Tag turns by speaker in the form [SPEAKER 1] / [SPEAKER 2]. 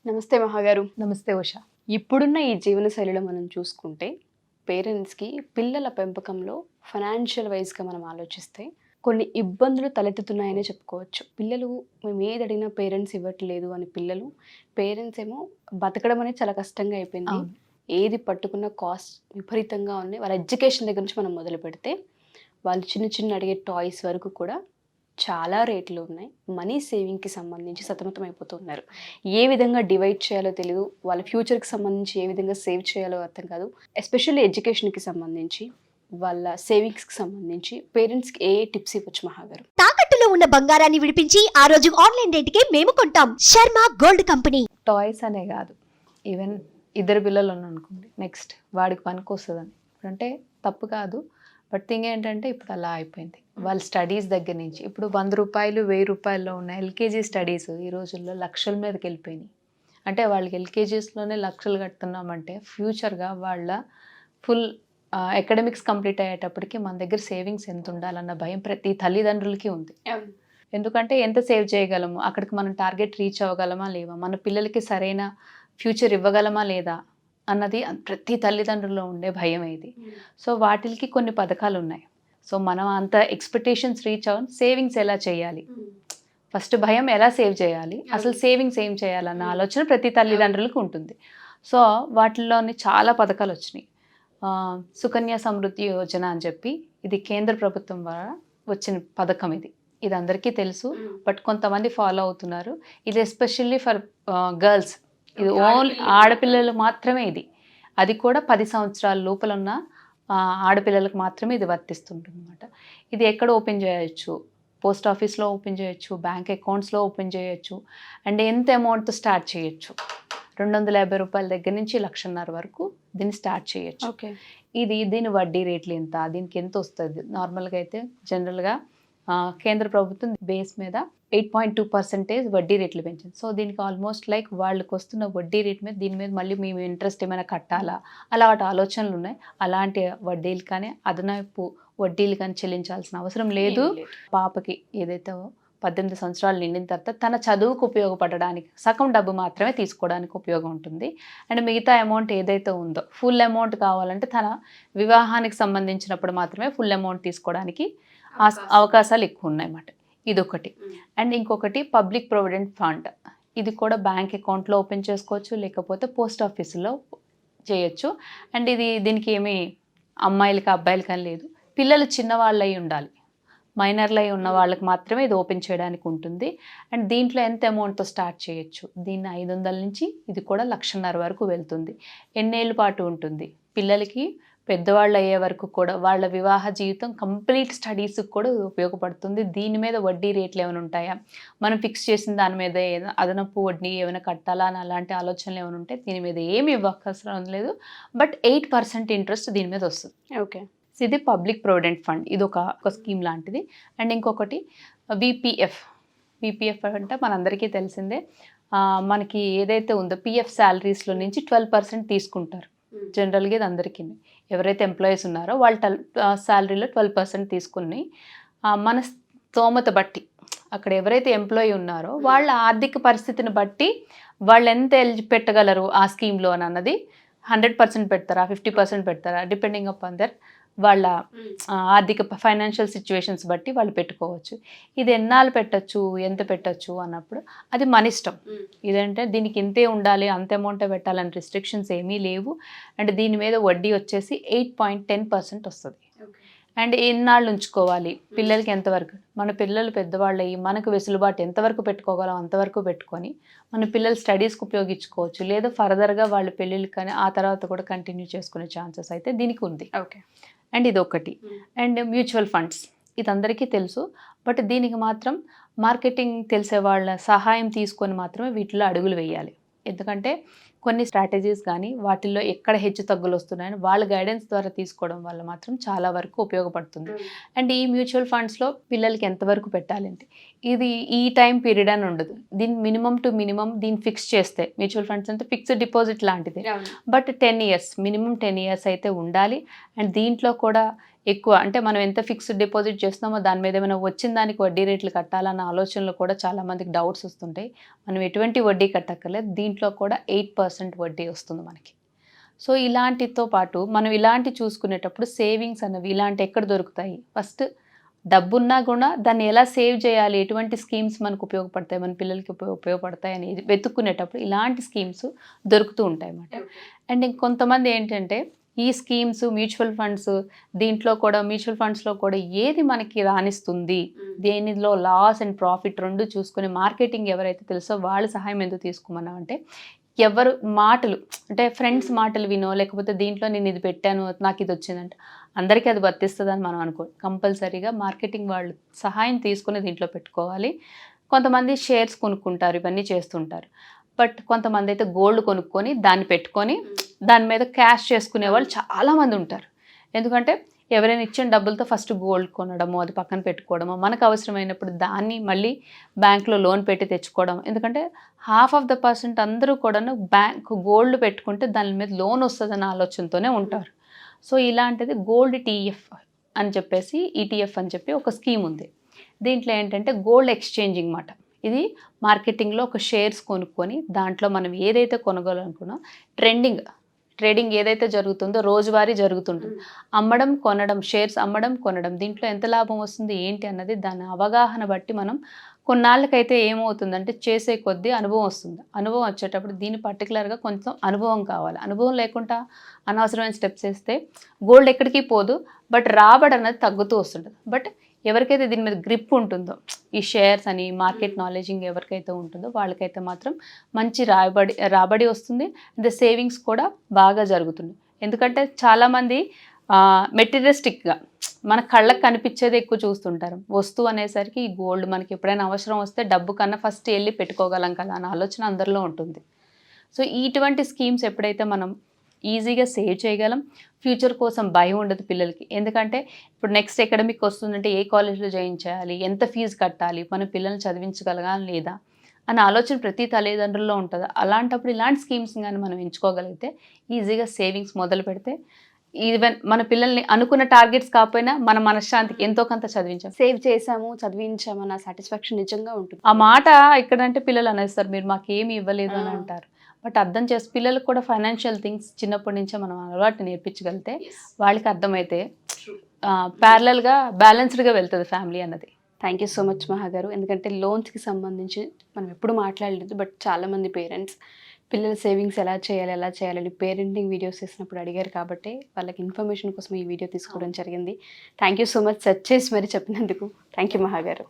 [SPEAKER 1] నమస్తే మహాగారు.
[SPEAKER 2] నమస్తే ఉష.
[SPEAKER 1] ఇప్పుడున్న ఈ జీవనశైలిలో మనం చూసుకుంటే పేరెంట్స్కి పిల్లల పెంపకంలో ఫైనాన్షియల్ వైజ్గా మనం ఆలోచిస్తే కొన్ని ఇబ్బందులు తలెత్తుతున్నాయనే చెప్పుకోవచ్చు. పిల్లలు మేము ఏది అడిగినా పేరెంట్స్ ఇవ్వట్లేదు అని పేరెంట్స్ ఏమో బతకడం అనేది చాలా కష్టంగా అయిపోయింది.
[SPEAKER 2] అవును.
[SPEAKER 1] ఏది పట్టుకున్న కాస్ట్ విపరీతంగా ఉన్నాయి. వాళ్ళ ఎడ్యుకేషన్ దగ్గర నుంచి మనం మొదలు పెడితే వాళ్ళు చిన్న చిన్న అడిగే టాయ్స్ వరకు కూడా చాలా రేట్లు ఉన్నాయి. మనీ సేవింగ్‌కి సంబంధించి సతమతం అయిపోతున్నారు. ఏ విధంగా డివైడ్ చేయాలో తెలీదు. వాళ్ళ ఫ్యూచర్‌కి సంబంధించి ఏ విధంగా సేవ్ చేయాలో అర్థం కాదు. ఎస్పెషల్లీ ఎడ్యుకేషన్‌కి సంబంధించి, వాళ్ళ సేవింగ్స్‌కి సంబంధించి పేరెంట్స్‌కి ఏ టిప్స్ ఇవ్వచ్చు మహాగారు?
[SPEAKER 3] తాకట్టులో ఉన్న బంగారాన్ని విడిపించి ఆ రోజు ఆన్లైన్ రేటుకే మేము కొంటాం. Sharma gold company.
[SPEAKER 2] టాయ్స్ అనే కాదు, ఈవెన్ ఇద్దరు పిల్లలు అనుకోండి, నెక్స్ట్ వాడికి పనికి వస్తుందని ఇప్పుడంటే తప్పు కాదు. బట్ థింగ్ ఏంటంటే ఇప్పుడు అలా అయిపోయింది. వాళ్ళ స్టడీస్ దగ్గర నుంచి ఇప్పుడు 100 రూపాయలు 1000 రూపాయల్లో ఉన్న ఎల్కేజీ స్టడీస్ ఈ రోజుల్లో లక్షల మీదకి వెళ్ళిపోయినాయి. అంటే వాళ్ళకి ఎల్కేజీస్లోనే లక్షలు కడుతున్నామంటే ఫ్యూచర్గా వాళ్ళ ఫుల్ అకాడమిక్స్ కంప్లీట్ అయ్యేటప్పటికి మన దగ్గర సేవింగ్స్ ఎంత ఉండాలన్న భయం ప్రతి తల్లిదండ్రులకి ఉంది. ఎందుకంటే ఎంత సేవ్ చేయగలము, అక్కడికి మనం టార్గెట్ రీచ్ అవ్వగలమా లేవా, మన పిల్లలకి సరైన ఫ్యూచర్ ఇవ్వగలమా లేదా అన్నది ప్రతి తల్లిదండ్రుల్లో ఉండే భయం ఇది. సో వాటికి కొన్ని పథకాలు ఉన్నాయి. సో మనం అంత ఎక్స్పెక్టేషన్స్ రీచ్ అవ్వని సేవింగ్స్ ఎలా చేయాలి, ఫస్ట్ భయం ఎలా సేవ్ చేయాలి, అసలు సేవింగ్స్ ఏం చేయాలన్న ఆలోచన ప్రతి తల్లిదండ్రులకు ఉంటుంది. సో వాటిల్లోని చాలా పథకాలు వచ్చినాయి. సుకన్య సమృద్ధి యోజన అని చెప్పి, ఇది కేంద్ర ప్రభుత్వం ద్వారా వచ్చిన పథకం. ఇది అందరికీ తెలుసు, బట్ కొంతమంది ఫాలో అవుతున్నారు. ఇది ఎస్పెషల్లీ ఫర్ గర్ల్స్. ఇది ఓన్లీ ఆడపిల్లలు మాత్రమే. అది కూడా 10 సంవత్సరాల లోపల ఉన్న ఆడపిల్లలకు మాత్రమే ఇది వర్తిస్తుంటుంది అనమాట. ఇది ఎక్కడ ఓపెన్ చేయొచ్చు, పోస్ట్ ఆఫీస్లో ఓపెన్ చేయొచ్చు, బ్యాంక్ అకౌంట్స్లో ఓపెన్ చేయొచ్చు. అండ్ ఎంత అమౌంట్తో స్టార్ట్ చేయొచ్చు, 250 రూపాయల దగ్గర నుంచి 1,50,000 వరకు దీన్ని స్టార్ట్ చేయొచ్చు.
[SPEAKER 1] ఓకే.
[SPEAKER 2] దీని వడ్డీ రేట్లు ఎంత, దీనికి ఎంత వస్తుంది? నార్మల్గా అయితే జనరల్గా కేంద్ర ప్రభుత్వం బేస్ మీద 8.2% వడ్డీ రేట్లు పెంచింది. సో దీనికి ఆల్మోస్ట్ లైక్ వాళ్ళకి వస్తున్న వడ్డీ రేట్ మీద దీని మీద మళ్ళీ మేము ఇంట్రెస్ట్ ఏమైనా కట్టాలా, అలాంటి ఆలోచనలు ఉన్నాయి. అలాంటి వడ్డీలు కానీ అదనపు వడ్డీలు కానీ చెల్లించాల్సిన అవసరం లేదు. పాపకి ఏదైతే 18 సంవత్సరాలు నిండిన తర్వాత తన చదువుకు ఉపయోగపడడానికి సగం డబ్బు మాత్రమే తీసుకోవడానికి ఉపయోగం ఉంటుంది. అండ్ మిగతా అమౌంట్ ఏదైతే ఉందో ఫుల్ అమౌంట్ కావాలంటే తన వివాహానికి సంబంధించినప్పుడు మాత్రమే ఫుల్ అమౌంట్ తీసుకోవడానికి అవకాశాలు ఎక్కువ ఉన్నాయన్నమాట. ఇదొకటి. అండ్ ఇంకొకటి పబ్లిక్ ప్రొవిడెంట్ ఫండ్. ఇది కూడా బ్యాంక్ అకౌంట్లో ఓపెన్ చేసుకోవచ్చు, లేకపోతే పోస్ట్ ఆఫీసులో చేయొచ్చు. అండ్ దీనికి ఏమీ అమ్మాయిలకి అబ్బాయిలకి అని లేదు. పిల్లలు చిన్నవాళ్ళు అయి ఉండాలి, మైనర్లు అయి ఉన్న వాళ్ళకి మాత్రమే ఇది ఓపెన్ చేయడానికి ఉంటుంది. అండ్ దీంట్లో ఎంత అమౌంట్తో స్టార్ట్ చేయొచ్చు, దీన్ని 500 నుంచి ఇది కూడా 1,50,000 వరకు వెళ్తుంది. ఎన్నేళ్ళ పాటు ఉంటుంది, పిల్లలకి పెద్దవాళ్ళు అయ్యే వరకు కూడా వాళ్ళ వివాహ జీవితం కంప్లీట్ స్టడీస్కి కూడా ఉపయోగపడుతుంది. దీని మీద వడ్డీ రేట్లు ఏమైనా ఉంటాయా, మనం ఫిక్స్ చేసిన దాని మీద ఏదైనా అదనపు వడ్డీ ఏమైనా కట్టాలా అని అలాంటి ఆలోచనలు ఏమైనా ఉంటే దీని మీద ఏమి ఇవ్వకవసరం లేదు. బట్ 8% ఇంట్రెస్ట్ దీని మీద వస్తుంది.
[SPEAKER 1] ఓకే.
[SPEAKER 2] ఇది పబ్లిక్ ప్రొవిడెంట్ ఫండ్, ఇది ఒక స్కీమ్ లాంటిది. అండ్ ఇంకొకటి విపిఎఫ్ అంటే మనందరికీ తెలిసిందే. మనకి ఏదైతే ఉందో పిఎఫ్ శాలరీస్లో నుంచి 12% తీసుకుంటారు జనరల్గా. ఇది అందరికీ, ఎవరైతే ఎంప్లాయీస్ ఉన్నారో వాళ్ళ శాలరీలో 12% తీసుకుని మన స్తోమత బట్టి, అక్కడ ఎవరైతే ఎంప్లాయీ ఉన్నారో వాళ్ళ ఆర్థిక పరిస్థితిని బట్టి వాళ్ళు ఎంత పెట్టగలరు ఆ స్కీమ్లో అని అన్నది 100% పెడతారా, 50% పెడతారా, డిపెండింగ్ అపాన్ దర్ వాళ్ళ ఆర్థిక ఫైనాన్షియల్ సిచ్యువేషన్స్ బట్టి వాళ్ళు పెట్టుకోవచ్చు. ఇది ఎన్నాళ్ళు పెట్టచ్చు, ఎంత పెట్టచ్చు అన్నప్పుడు అది మన ఇష్టం. ఇదంటే దీనికి ఇంతే ఉండాలి, అంత అమౌంటే పెట్టాలని రిస్ట్రిక్షన్స్ ఏమీ లేవు. అండ్ దీని మీద వడ్డీ వచ్చేసి 8.10% వస్తుంది. అండ్ ఎన్నాళ్ళు ఉంచుకోవాలి, పిల్లలకి ఎంతవరకు, మన పిల్లలు పెద్దవాళ్ళు అయ్యి మనకు వెసులుబాటు ఎంతవరకు పెట్టుకోగలం అంతవరకు పెట్టుకొని మన పిల్లలు స్టడీస్కి ఉపయోగించుకోవచ్చు. లేదా ఫర్దర్గా వాళ్ళ పెళ్ళిళ్ళు కానీ ఆ తర్వాత కూడా కంటిన్యూ చేసుకునే ఛాన్సెస్ అయితే దీనికి ఉంది.
[SPEAKER 1] ఓకే.
[SPEAKER 2] అండ్ ఇదొకటి. అండ్ మ్యూచువల్ ఫండ్స్, ఇది అందరికీ తెలుసు. బట్ దీనికి మాత్రం మార్కెటింగ్ తెలిసే వాళ్ళ సహాయం తీసుకొని మాత్రమే వీటిలో అడుగులు వేయాలి. ఎందుకంటే కొన్ని స్ట్రాటజీస్ కానీ వాటిల్లో ఎక్కడ హెచ్చు తగ్గులు వస్తున్నాయని వాళ్ళ గైడెన్స్ ద్వారా తీసుకోవడం వల్ల మాత్రం చాలా వరకు ఉపయోగపడుతుంది. అండ్ ఈ మ్యూచువల్ ఫండ్స్లో పిల్లలకి ఎంతవరకు పెట్టాలంటే ఇది ఈ టైం పీరియడ్ అని ఉండదు. దీని మినిమం టు మినిమం దీన్ని ఫిక్స్ చేస్తే, మ్యూచువల్ ఫండ్స్ అంటే ఫిక్స్డ్ డిపాజిట్ లాంటిది. బట్ 10 years మినిమం 10 years అయితే ఉండాలి. అండ్ దీంట్లో కూడా ఎక్కువ అంటే మనం ఎంత ఫిక్స్డ్ డిపాజిట్ చేస్తున్నామో దాని మీద ఏమైనా వచ్చిన దానికి వడ్డీ రేట్లు కట్టాలన్న ఆలోచనలో కూడా చాలామందికి డౌట్స్ వస్తుంటాయి. మనం ఎటువంటి వడ్డీ కట్టక్కర్లేదు, దీంట్లో కూడా 8% వడ్డీ వస్తుంది మనకి. సో ఇలాంటితో పాటు మనం ఇలాంటి చూసుకునేటప్పుడు సేవింగ్స్ అనేవి ఇలాంటి ఎక్కడ దొరుకుతాయి, ఫస్ట్ డబ్బున్నా కూడా దాన్ని ఎలా సేవ్ చేయాలి, ఎటువంటి స్కీమ్స్ మనకు ఉపయోగపడతాయి, మన పిల్లలకి ఉపయోగపడతాయి అనేది వెతుక్కునేటప్పుడు ఇలాంటి స్కీమ్స్ దొరుకుతూ ఉంటాయి అన్నమాట. అండ్ ఇంకొంతమంది ఏంటంటే ఈ స్కీమ్స్ మ్యూచువల్ ఫండ్స్ మ్యూచువల్ ఫండ్స్లో కూడా ఏది మనకి రాణిస్తుంది, దేనిలో లాస్ అండ్ ప్రాఫిట్ రెండు చూసుకొని మార్కెటింగ్ ఎవరైతే తెలుసో వాళ్ళ సహాయం ఎందుకు తీసుకోమన్నామంటే, ఎవరు మాటలు అంటే ఫ్రెండ్స్ మాటలు వినో లేకపోతే దీంట్లో నేను ఇది పెట్టాను నాకు ఇది వచ్చిందంటే అందరికీ అది వర్తిస్తుందని మనం అనుకో, కంపల్సరీగా మార్కెటింగ్ వాళ్ళు సహాయం తీసుకుని దీంట్లో పెట్టుకోవాలి. కొంతమంది షేర్స్ కొనుక్కుంటారు, ఇవన్నీ చేస్తుంటారు. బట్ కొంతమంది అయితే గోల్డ్ కొనుక్కొని దాన్ని పెట్టుకొని దాని మీద క్యాష్ చేసుకునే వాళ్ళు చాలామంది ఉంటారు. ఎందుకంటే ఎవరైనా ఇచ్చిన డబ్బులతో ఫస్ట్ గోల్డ్ కొనడము, అది పక్కన పెట్టుకోవడము, మనకు అవసరమైనప్పుడు దాన్ని మళ్ళీ బ్యాంక్లో లోన్ పెట్టి తెచ్చుకోవడం. ఎందుకంటే 50% అందరూ కూడాను గోల్డ్ పెట్టుకుంటే దాని మీద లోన్ వస్తుందన్న ఆలోచనతోనే ఉంటారు. సో ఇలాంటిది గోల్డ్ టీఎఫ్ అని చెప్పేసి ఈటీఎఫ్ అని చెప్పి ఒక స్కీమ్ ఉంది. దీంట్లో ఏంటంటే గోల్డ్ ఎక్స్చేంజింగ్ మాట. ఇది మార్కెటింగ్లో ఒక షేర్స్ కొనుక్కొని దాంట్లో మనం ఏదైతే కొనగలనుకున్నాం ట్రేడింగ్ ఏదైతే జరుగుతుందో రోజువారీ జరుగుతుంటుంది, అమ్మడం కొనడం, షేర్స్ అమ్మడం కొనడం, దీంట్లో ఎంత లాభం వస్తుంది ఏంటి అన్నది దాని అవగాహన బట్టి మనం కొన్నాళ్ళకైతే ఏమవుతుందంటే చేసే కొద్దీ అనుభవం వస్తుంది. అనుభవం వచ్చేటప్పుడు దీన్ని పర్టికులర్గా కొంచెం అనుభవం కావాలి. అనుభవం లేకుండా అనవసరమైన స్టెప్స్ వేస్తే గోల్డ్ ఎక్కడికి పోదు, బట్ రాబడి అనేది తగ్గుతూ వస్తుంటుంది. బట్ ఎవరికైతే దీని మీద గ్రిప్ ఉంటుందో, ఈ షేర్స్ అని మార్కెట్ నాలెడ్జింగ్ ఎవరికైతే ఉంటుందో వాళ్ళకైతే మాత్రం మంచి రాబడి వస్తుంది. అండ్ సేవింగ్స్ కూడా బాగా జరుగుతుంది. ఎందుకంటే చాలామంది మెటీరియలిస్టిక్గా మన కళ్ళకు కనిపించేది ఎక్కువ చూస్తుంటారు. వస్తువు అనేసరికి ఈ గోల్డ్ మనకి ఎప్పుడైనా అవసరం వస్తే డబ్బు కన్నా ఫస్ట్ వెళ్ళి పెట్టుకోగలం కదా అన్న ఆలోచన అందరిలో ఉంటుంది. సో ఇటువంటి స్కీమ్స్ ఎప్పుడైతే మనం ఈజీగా సేవ్ చేయగలం, ఫ్యూచర్ కోసం భయం ఉండదు పిల్లలకి. ఎందుకంటే ఇప్పుడు నెక్స్ట్ అకాడమిక్ వస్తుందంటే ఏ కాలేజ్లో జాయిన్ చేయాలి, ఎంత ఫీజు కట్టాలి, మన పిల్లల్ని చదివించగలగాలి లేదా అన్న ఆలోచన ప్రతి తల్లిదండ్రుల్లో ఉంటుంది. అలాంటప్పుడు ఇలాంటి స్కీమ్స్ కానీ మనం ఎంచుకోగలిగితే ఈజీగా సేవింగ్స్ మొదలు పెడితే ఈవెన్ మన పిల్లల్ని అనుకున్న టార్గెట్స్ కాకపోయినా మన మనశ్శాంతికి ఎంతో కొంత
[SPEAKER 1] సేవ్ చేసాము, చదివించాము అన్న సాటిస్ఫాక్షన్ నిజంగా ఉంటుంది.
[SPEAKER 2] ఆ మాట ఎక్కడంటే పిల్లలు అనేస్తారు మీరు మాకేమి ఇవ్వలేదు అని అంటారు. బట్ అర్థం చేసి పిల్లలకు కూడా ఫైనాన్షియల్ థింగ్స్ చిన్నప్పటి నుంచే మనం అలవాటు నేర్పించగలిగితే వాళ్ళకి అర్థమైతే ప్యారలల్గా బ్యాలెన్స్డ్గా వెళ్తుంది ఫ్యామిలీ అన్నది.
[SPEAKER 1] థ్యాంక్ యూ సో మచ్ మహా గారు. ఎందుకంటే లోన్స్కి సంబంధించి మనం ఎప్పుడు మాట్లాడలేదు, బట్ చాలామంది పేరెంట్స్ పిల్లల సేవింగ్స్ ఎలా చేయాలని పేరెంటింగ్ వీడియోస్ చేసినప్పుడు అడిగారు కాబట్టి వాళ్ళకి ఇన్ఫర్మేషన్ కోసం ఈ వీడియో తీసుకోవడం జరిగింది. Thank you so much search చేసి మరి చెప్పినందుకు. థ్యాంక్ యూ మహా గారు.